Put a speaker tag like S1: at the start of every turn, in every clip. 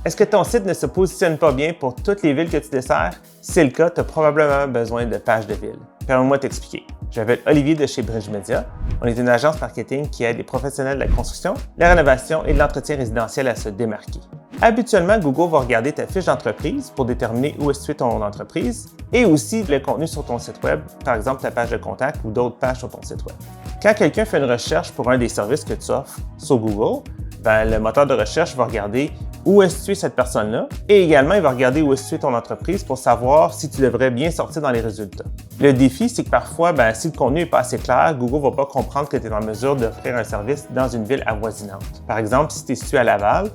S1: Est-ce que ton site ne se positionne pas bien pour toutes les villes que tu desserres? Si c'est le cas, tu as probablement besoin de pages de ville. Permets-moi de t'expliquer. Je m'appelle Olivier de chez Bridge Media. On est une agence marketing qui aide les professionnels de la construction, la rénovation et de l'entretien résidentiel à se démarquer. Habituellement, Google va regarder ta fiche d'entreprise pour déterminer où est située ton entreprise et aussi le contenu sur ton site Web, par exemple ta page de contact ou d'autres pages sur ton site Web. Quand quelqu'un fait une recherche pour un des services que tu offres sur Google, le moteur de recherche va regarder où est située cette personne-là et également il va regarder où est située ton entreprise pour savoir si tu devrais bien sortir dans les résultats. Le défi, c'est que parfois, si le contenu n'est pas assez clair, Google ne va pas comprendre que tu es en mesure d'offrir un service dans une ville avoisinante. Par exemple, si tu es situé à Laval,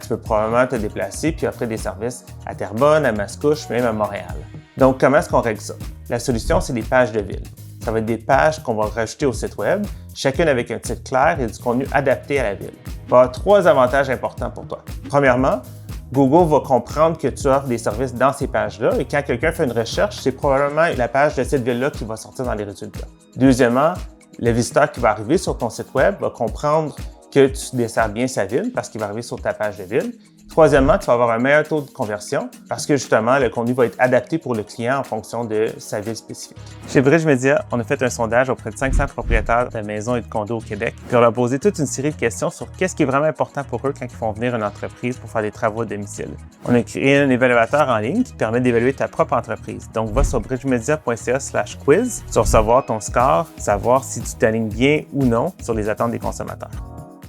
S1: tu peux probablement te déplacer puis offrir des services à Terrebonne, à Mascouche, même à Montréal. Donc, comment est-ce qu'on règle ça? La solution, c'est des pages de ville. Ça va être des pages qu'on va rajouter au site Web, chacune avec un titre clair et du contenu adapté à la ville. Il va y avoir 3 avantages importants pour toi. Premièrement, Google va comprendre que tu offres des services dans ces pages-là et quand quelqu'un fait une recherche, c'est probablement la page de cette ville-là qui va sortir dans les résultats. Deuxièmement, le visiteur qui va arriver sur ton site Web va comprendre que tu desserres bien sa ville parce qu'il va arriver sur ta page de ville. Troisièmement, tu vas avoir un meilleur taux de conversion parce que justement, le contenu va être adapté pour le client en fonction de sa ville spécifique. Chez Bridge Media, on a fait un sondage auprès de 500 propriétaires de maisons et de condos au Québec. Puis on leur a posé toute une série de questions sur qu'est-ce qui est vraiment important pour eux quand ils font venir une entreprise pour faire des travaux à domicile. On a créé un évaluateur en ligne qui te permet d'évaluer ta propre entreprise. Donc, va sur bridgemedia.ca/quiz. Tu vas recevoir ton score, savoir si tu t'alignes bien ou non sur les attentes des consommateurs.